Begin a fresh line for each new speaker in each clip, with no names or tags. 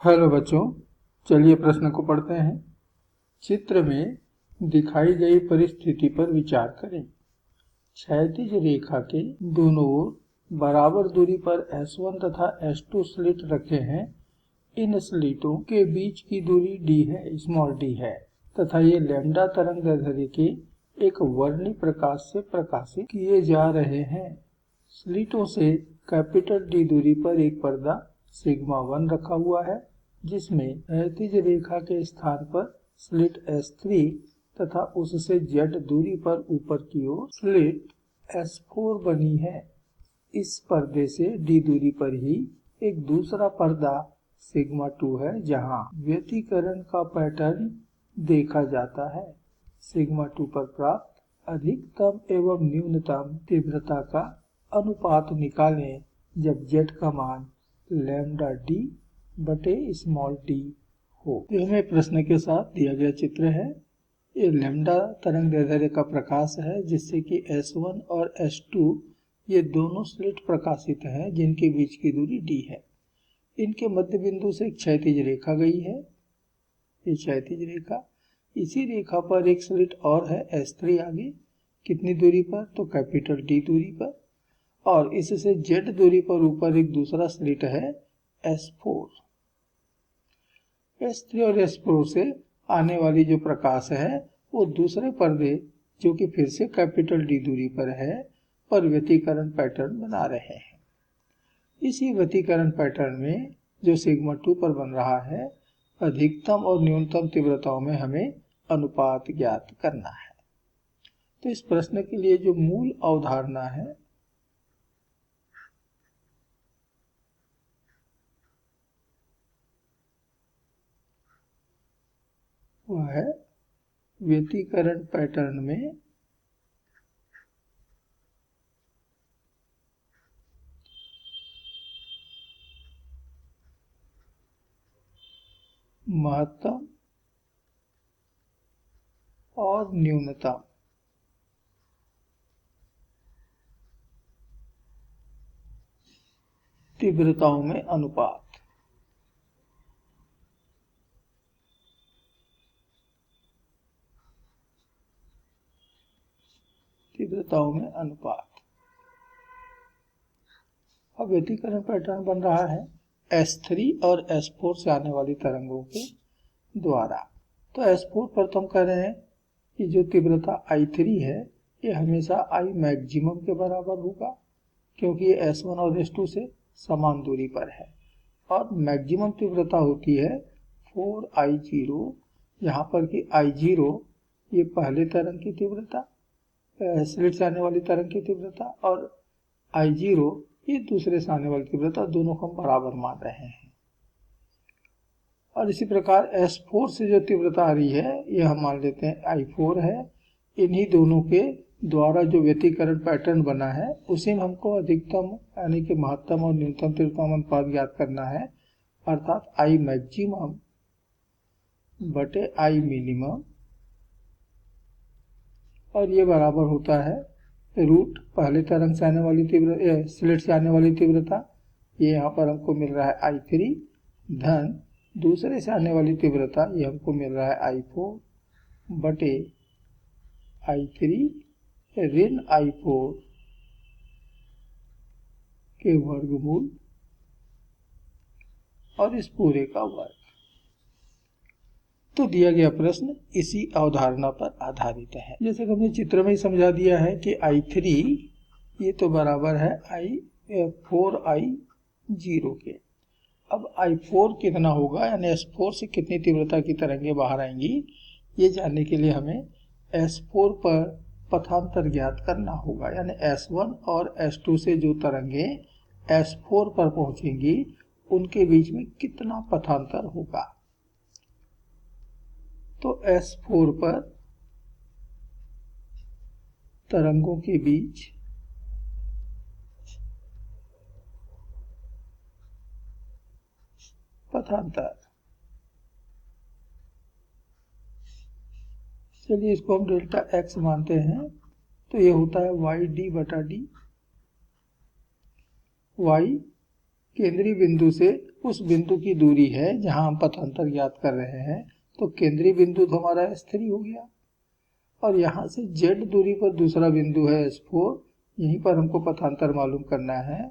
Hello बच्चों, चलिए प्रश्न को पढ़ते हैं। चित्र में दिखाई गई परिस्थिति पर विचार करें। क्षैतिज रेखा के दोनों ओर बराबर दूरी पर S1 तथा S2 स्लिट रखे हैं। इन स्लिटों के बीच की दूरी d है, स्मॉल d है, तथा ये लैम्डा तरंगदैर्ध्य के एक वर्णी प्रकाश से प्रकाशित किए जा रहे हैं। स्लिटों से कैपिटल D दूरी पर एक पर्दा सिग्मा 1 रखा हुआ है, जिसमें क्षैतिज रेखा के स्थान पर स्लिट S3 तथा उससे Z दूरी पर ऊपर की ओर स्लिट S4 बनी है। इस पर्दे से D दूरी पर ही एक दूसरा पर्दा सिग्मा 2 है, जहां व्यतिकरण का पैटर्न देखा जाता है। सिग्मा 2 पर प्राप्त अधिकतम एवं न्यूनतम तीव्रता का अनुपात निकालें जब Z का मान लैम्डा D बटे स्मॉल d हो। तो हमें प्रश्न के साथ दिया गया चित्र है। ये लैम्डा तरंगदैर्ध्य का प्रकाश है, जिससे कि S1 और S2 ये दोनों स्लिट प्रकाशित हैं, जिनके बीच की दूरी d है। इनके मध्य बिंदु से क्षैतिज रेखा गई है, ये क्षैतिज रेखा। इसी रेखा पर एक स्लिट और है S3 आगे, कितनी दूरी पर? तो कैपिटल D दूरी पर। और इससे Z दूरी पर ऊपर एक दूसरा स्लिट है S4। S3 और S4 से आने वाली जो प्रकाश है वो दूसरे पर्दे, जो कि फिर से कैपिटल D दूरी पर है, पर व्यतिकरण पैटर्न बना रहे हैं। इसी व्यतिकरण पैटर्न में जो सिग्मा 2 पर बन रहा है, अधिकतम और न्यूनतम तीव्रताओं में हमें अनुपात ज्ञात करना है। तो इस प्रश्न के लिए जो मूल अवधारणा है वह है व्यतिकरण पैटर्न में महत्तम और न्यूनतम तीव्रताओं में अनुपात। तीव्रताओं में अनुपात। अब व्यतिकरण पैटर्न बन रहा है S3 और S4 से आने वाली तरंगों के द्वारा। तो S4 पर तो हम कह रहे हैं कि जो तीव्रता I3 है ये हमेशा I मैक्सिमम के बराबर होगा, क्योंकि ये S1 और S2 से समान दूरी पर है। और मैक्सिमम तीव्रता होती है 4I0, यहाँ पर कि I0 ये पहले तरंग की तीव्रता, स्लिट से आने वाली तरंग की तीव्रता, और I0 ये दूसरे से आने वाली तीव्रता, दोनों को हम बराबर मान रहे हैं। और इसी प्रकार S4 से जो तीव्रता आ रही है ये हम मान लेते हैं I4 है। इन्हीं दोनों के द्वारा जो व्यतिकरण पैटर्न बना है उसी में हमको अधिकतम यानी कि महत्तम और न्यूनतम तीव्रता अनुपात ज्ञात करना है, अर्थात I मैक्सिमम बटे I मिनिमम, और ये बराबर होता है रूट पहले तरंग से आने वाली तीव्रता, स्लिट से आने वाली तीव्रता, ये यहाँ पर हमको मिल रहा है I3, धन दूसरे से आने वाली तीव्रता, ये हमको मिल रहा है I4 बटे I3 ऋण I4 के वर्गमूल और इस पूरे का वर्ग। तो दिया गया प्रश्न इसी अवधारणा पर आधारित है। जैसे कि हमने चित्र में ही समझा दिया है कि I3 ये तो बराबर है I4I0 के। अब I4 कितना होगा, यानी S4 से कितनी तीव्रता की तरंगें बाहर आएंगी, ये जानने के लिए हमें S4 पर पथांतर ज्ञात करना होगा। यानी S1 और S2 से जो तरंगें S4 पर पहुंचेंगी उनके बीच में कितना पथांतर होगा। तो S4 पर तरंगों के बीच पथांतर, चलिए इसको हम डेल्टा x मानते हैं। तो ये होता है y d बटा d। y केंद्रीय बिंदु से उस बिंदु की दूरी है जहां हम पथांतर ज्ञात कर रहे हैं, तो केंद्रीय बिंदु तो हमारा S3 हो गया, और यहाँ से Z दूरी पर दूसरा बिंदु है S4, यहीं पर हमको पथांतर मालूम करना है,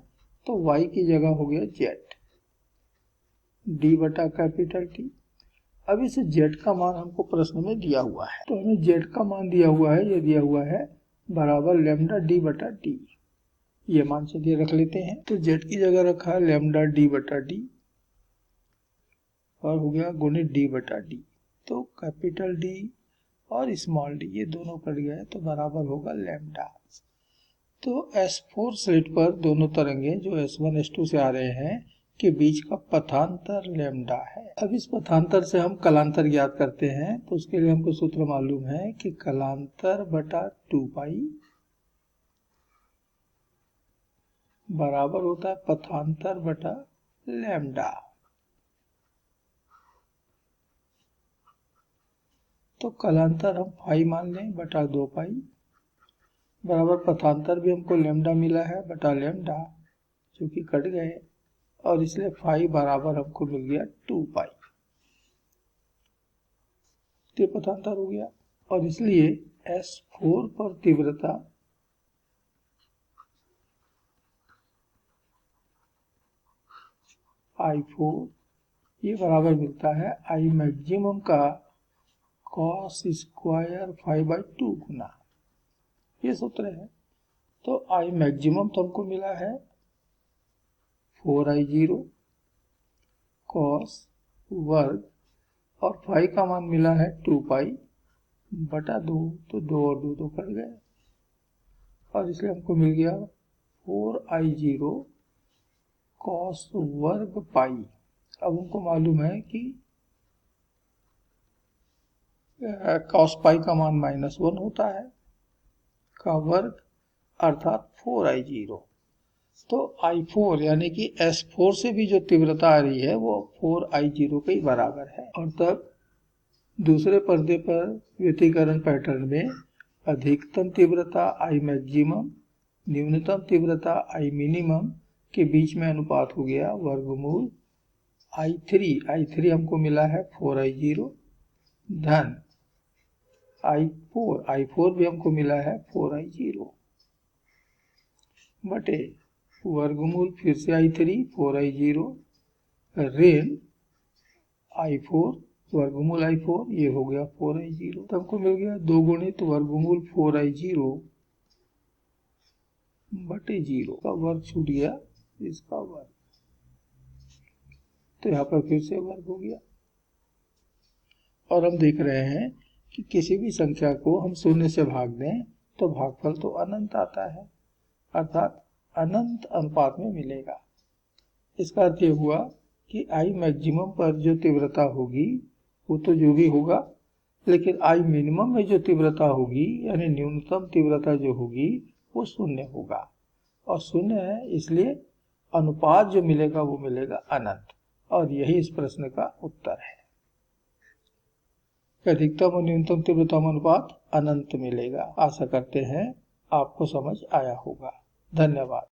तो Y की जगह हो गया Z, D बटा कैपिटल T। अब इस Z का मान हमको प्रश्न में दिया हुआ है, तो हमें Z का मान दिया हुआ है, ये दिया हुआ है बराबर लैम्डा D बटा D, ये मान चलिए रख लेते हैं। तो Z की जगह रखा है लैम्डा D बटा D और हो गया गुणित D बटा D, तो कैपिटल D और स्मॉल d ये दोनों कट गए तो बराबर होगा लैम्डा। तो S4 स्लिट पर दोनों तरंगे जो S1 S2 से आ रहे हैं के बीच का पथांतर लैम्डा है। अब इस पथांतर से हम कलांतर ज्ञात करते हैं, तो उसके लिए हमको सूत्र मालूम है कि कलांतर बटा 2 पाई बराबर होता है पथांतर बटा लैम्डा। तो कलांतर हम फाई मान लें बटा 2 पाई बराबर पथांतर भी हमको लैम्डा मिला है बटा लैम्डा, जो कि कट गए, और इसलिए फाई बराबर हमको मिल गया 2 पाई, तो पथांतर हो गया। और इसलिए S4 पर तीव्रता I4 ये बराबर मिलता है I मैक्सिमम का cos स्क्वायर 5/2 गुना, ये सूत्र है। तो I मैक्सिमम तो हमको मिला है 4I0 cos वर्ग, और फाई का मान मिला है 2 पाई बटा 2, तो 2 और 2 तो कट गए, और इसलिए हमको मिल गया 4I0 cos वर्ग पाई। अब हमको मालूम है कि cos पाई का मान -1 होता है का वर्ग अर्थात 4I0, तो I4 यानी कि S4 से भी जो तीव्रता आ रही है वो 4I0 के ही बराबर है। और तब दूसरे पर्दे पर व्यतिकरण पैटर्न में अधिकतम तीव्रता I मैक्सिमम न्यूनतम तीव्रता I मिनिमम के बीच में अनुपात हो गया वर्गमूल I3 हमको मिला है 4I0 धन I4 भी हमको मिला है 4I0 बटे वर्गमूल फिर से I3 4I0 ऋण I4 वर्गमूल I4, ये हो गया 4I0, तो हमको मिल गया 2 गुणित वर्गमूल 4I0 बटे 0 का वर्ग छूट गया, इसका वर्ग, तो यहाँ पर फिर से वर्ग हो गया। और हम देख रहे हैं कि किसी भी संख्या को हम शून्य से भाग दें तो भागफल तो अनंत आता है, अर्थात अनंत अनुपात में मिलेगा। इसका अर्थ ये हुआ कि I मैक्सिमम पर जो तीव्रता होगी वो तो जो भी होगा, लेकिन I मिनिमम में जो तीव्रता होगी यानी न्यूनतम तीव्रता जो होगी वो शून्य होगा, और शून्य है इसलिए अनुपात जो मिलेगा वो मिलेगा अनंत, और यही इस प्रश्न का उत्तर है। अधिकतम और न्यूनतम तीव्रता अनुपात अनंत मिलेगा। आशा करते हैं आपको समझ आया होगा। धन्यवाद।